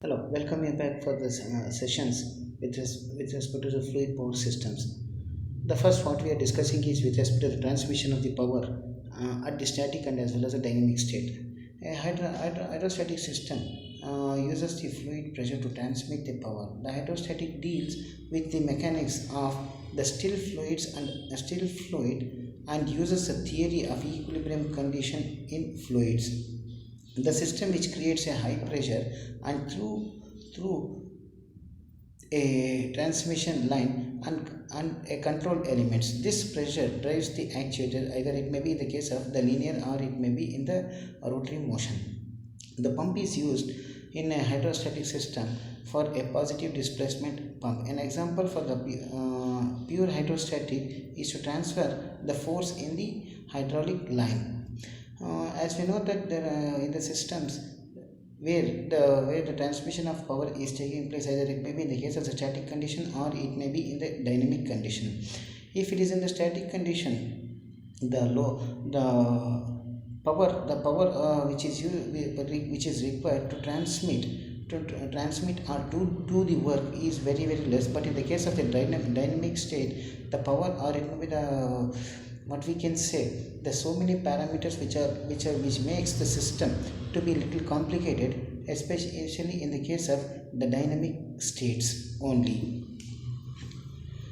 Hello, welcome you back for this sessions with respect to the fluid power systems. The first what we are discussing is with respect to the transmission of the power at the static and as well as the dynamic state. A hydrostatic system uses the fluid pressure to transmit the power. The hydrostatic deals with the mechanics of the still fluid and uses a theory of equilibrium condition in fluids. The system which creates a high pressure and through a transmission line and a control elements. This pressure drives the actuator, either it may be in the case of the linear or it may be in the rotary motion. The pump is used in a hydrostatic system for a positive displacement pump. An example for the pure hydrostatic is to transfer the force in the hydraulic line. As we know that there are in the systems where the transmission of power is taking place, either it may be in the case of the static condition or it may be in the dynamic condition. If it is in the static condition, the power which is required to transmit or to do the work is very less. But in the case of the dynamic state, the power, or it may be the what we can say, there's so many parameters which makes the system to be a little complicated, especially in the case of the dynamic states only.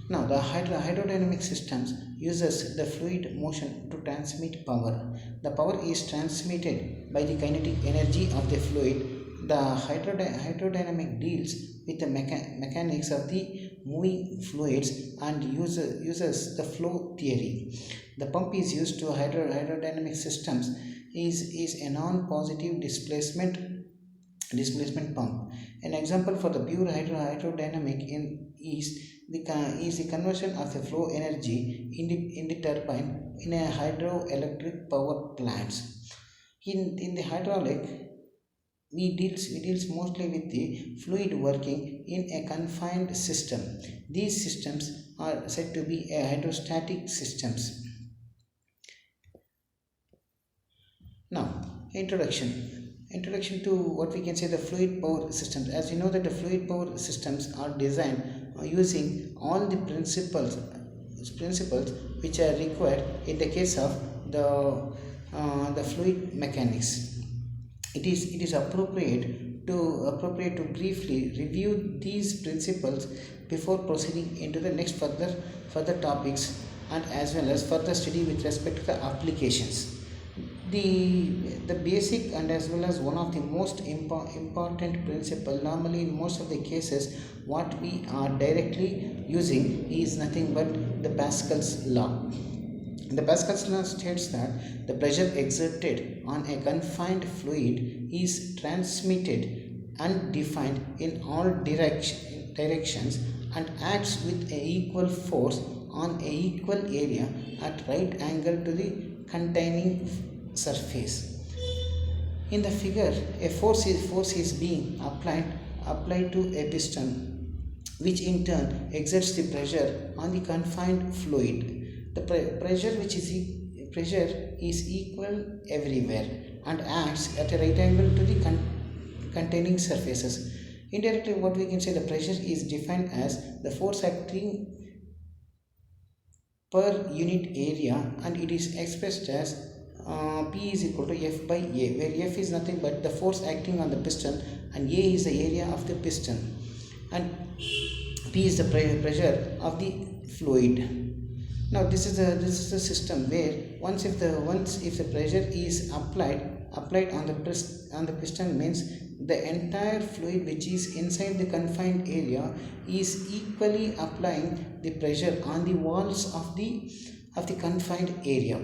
Now the hydrodynamic systems uses the fluid motion to transmit power. The power is transmitted by the kinetic energy of the fluid. The hydrodynamic deals with the mechanics of the moving fluids and uses the flow theory. The pump is used to hydrodynamic systems is a non-positive displacement pump. An example for the pure hydrodynamic is the conversion of the flow energy in the turbine in a hydroelectric power plants. In the hydraulic, we deals mostly with the fluid working in a confined system. These systems are said to be a hydrostatic systems. Now, introduction to what we can say the fluid power systems. As you know that the fluid power systems are designed using all the principles which are required in the case of the fluid mechanics. It is appropriate to briefly review these principles before proceeding into the next further topics and as well as further study with respect to the applications. The basic and as well as one of the most important principle, normally in most of the cases what we are directly using is nothing but the Pascal's law. The Pascal's law states that the pressure exerted on a confined fluid is transmitted and defined in all directions and acts with a equal force on a equal area at right angle to the containing surface. In the figure, a force is being applied to a piston, which in turn exerts the pressure on the confined fluid. The pressure is equal everywhere and acts at a right angle to the containing surfaces. Indirectly, what we can say, the pressure is defined as the force acting per unit area, and it is expressed as P is equal to F by A, where F is nothing but the force acting on the piston and A is the area of the piston and P is the pressure of the fluid. Now this is the system where once if the pressure is applied on the piston, means the entire fluid which is inside the confined area is equally applying the pressure on the walls of the confined area.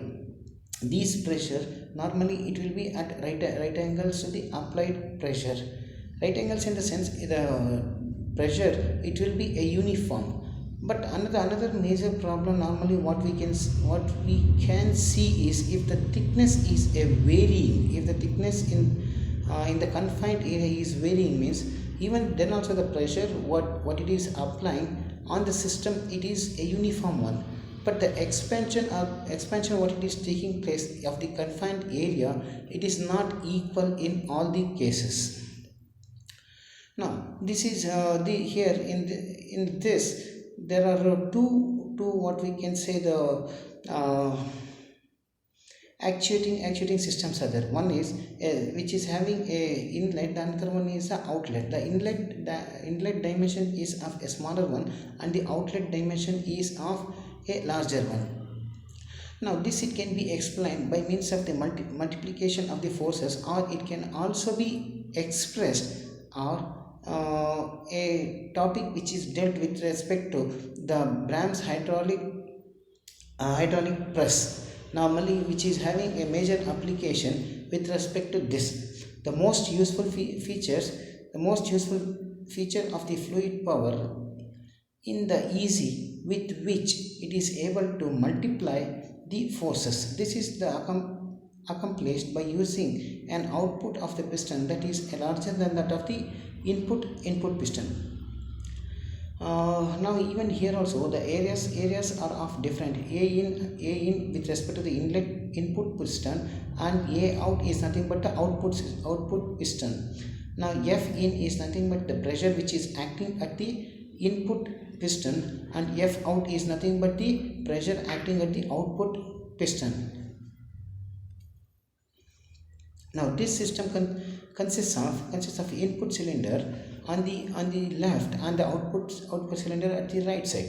These pressure normally it will be at right angles to the applied pressure. Right angles in the sense the pressure it will be a uniform. But another major problem normally what we can see is if the thickness is a varying, if the thickness in the confined area is varying, means even then also the pressure what it is applying on the system it is a uniform one. But the expansion what it is taking place of the confined area, it is not equal in all the cases. Now this is the here in this there are two what we can say the uh, actuating systems are there. One is which is having a inlet, the another one is a outlet. The inlet dimension is of a smaller one and the outlet dimension is of a larger one. Now this it can be explained by means of the multiplication of the forces, or it can also be expressed or a topic which is dealt with respect to the Brahms hydraulic press, normally which is having a major application with respect to this. The most useful feature of the fluid power in the easy with which it is able to multiply the forces. This is the accomplished by using an output of the piston that is larger than that of the input piston. Now even here also the areas are of different. A in with respect to the input piston, and A out is nothing but the output piston. Now F in is nothing but the pressure which is acting at the input piston, and F out is nothing but the pressure acting at the output piston. Now this system consists of input cylinder on the left and the output cylinder at the right side,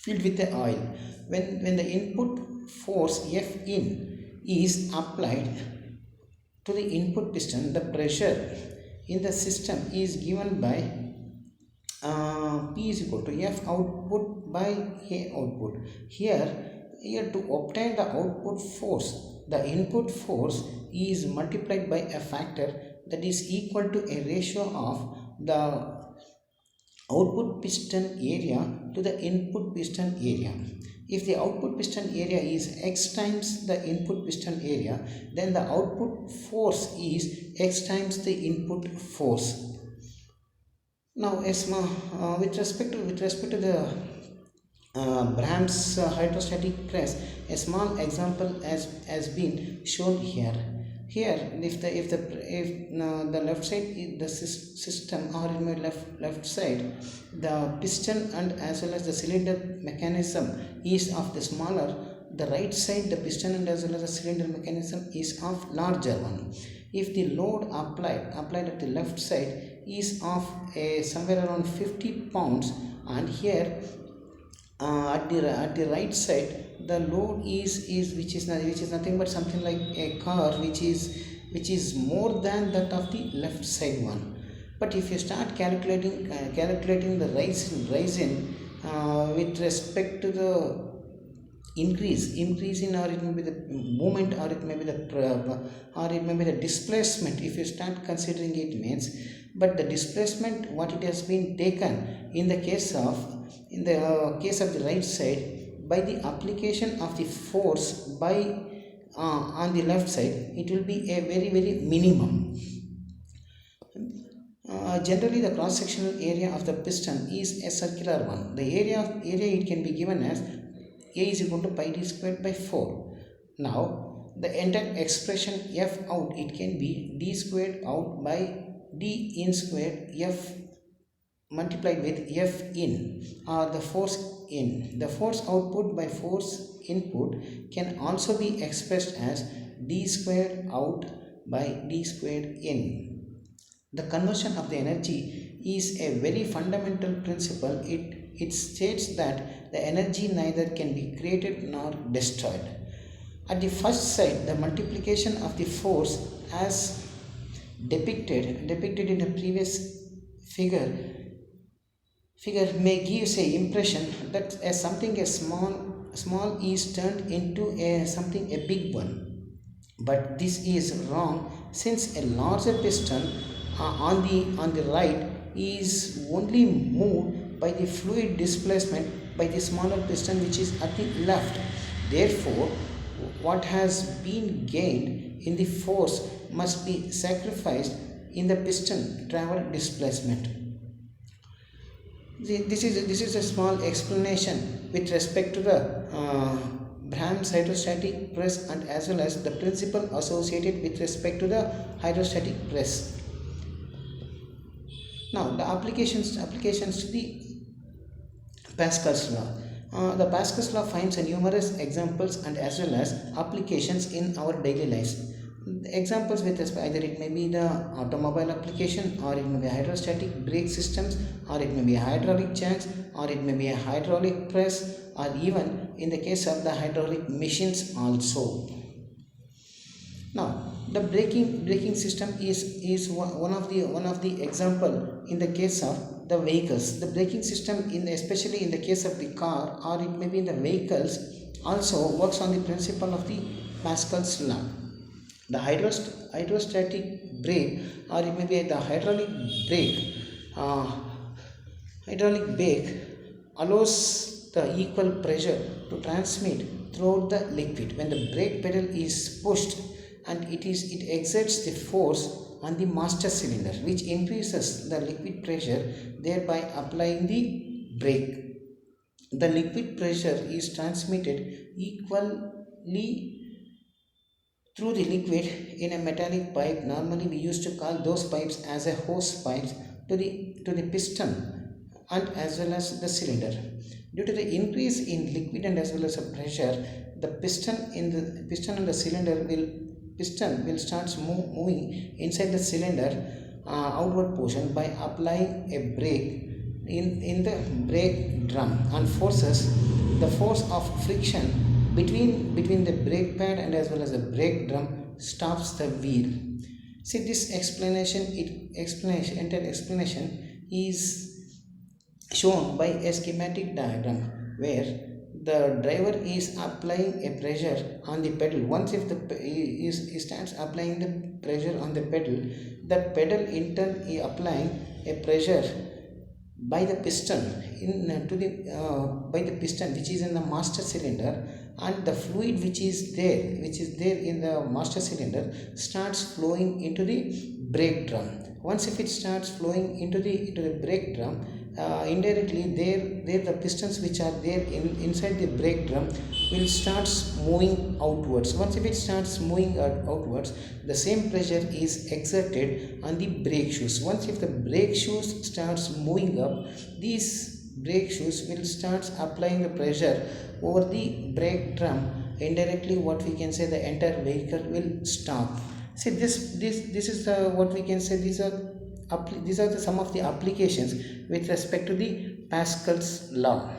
filled with the oil. When the input force F in is applied to the input piston, the pressure in the system is given by P is equal to F output by A output. Here to obtain the output force, the input force is multiplied by a factor that is equal to a ratio of the output piston area to the input piston area. If the output piston area is x times the input piston area, then the output force is x times the input force. Now, with respect to the Brahms hydrostatic press, a small example has been shown here. Here, if the left side is the system, or in my left side, the piston and as well as the cylinder mechanism is of the smaller. The right side, the piston and as well as the cylinder mechanism is of larger one. If the load applied at the left side is of somewhere around 50 pounds, and here at the right side the load is which is nothing but something like a car which is more than that of the left side one. But if you start calculating the rise in with respect to the increase in, or it may be the movement, or it may be the displacement, if you start considering it means, but the displacement what it has been taken in the case of the right side, by the application of the force by on the left side, it will be a very minimum. Generally the cross sectional area of the piston is a circular one. The area it can be given as A is equal to pi d squared by 4. Now the entire expression F out, it can be d squared out by d in squared F multiplied with F in, or the force in. The force output by force input can also be expressed as d squared out by d squared in. The conversion of the energy is a very fundamental principle. It states that the energy neither can be created nor destroyed. At the first side, the multiplication of the force as depicted in the previous figure may give a impression that something small is turned into a big one. But this is wrong, since a larger piston on the right is only moved by the fluid displacement by the smaller piston which is at the left. Therefore, what has been gained in the force must be sacrificed in the piston travel displacement. This is a small explanation with respect to the Brahms hydrostatic press, and as well as the principle associated with respect to the hydrostatic press. Now the applications to the Pascal's law. The Pascal's law finds numerous examples and as well as applications in our daily lives. Examples with respect, either it may be the automobile application, or it may be hydrostatic brake systems, or it may be hydraulic jacks, or it may be a hydraulic press, or even in the case of the hydraulic machines also. Now, the braking system is one of the example in the case of the vehicles. The braking system, in especially in the case of the car, or it may be in the vehicles, also works on the principle of the Pascal's law. The hydrostatic brake, or it may be the brake, uh, hydraulic brake allows the equal pressure to transmit throughout the liquid. When the brake pedal is pushed, and it exerts the force on the master cylinder, which increases the liquid pressure, thereby applying the brake. The liquid pressure is transmitted equally through the liquid in a metallic pipe. Normally we used to call those pipes as a hose pipes to the piston and as well as the cylinder. Due to the increase in liquid and as well as the pressure, the piston and the cylinder will start moving inside the cylinder outward portion by applying a brake in the brake drum, and the force of friction between the brake pad and as well as the brake drum stops the wheel. See, this entire explanation is shown by a schematic diagram where the driver is applying a pressure on the pedal. Once if he starts applying the pressure on the pedal, that pedal in turn is applying a pressure by the piston by the piston which is in the master cylinder, and the fluid which is there in the master cylinder starts flowing into the brake drum. Once if it starts flowing into the brake drum, indirectly there the pistons which are there inside the brake drum will start moving outwards. Once if it starts moving outwards, the same pressure is exerted on the brake shoes. Once if the brake shoes starts moving up, these brake shoes will start applying the pressure over the brake drum. Indirectly, what we can say, the entire vehicle will stop. See, this is what we can say. These are some of the applications with respect to the Pascal's law.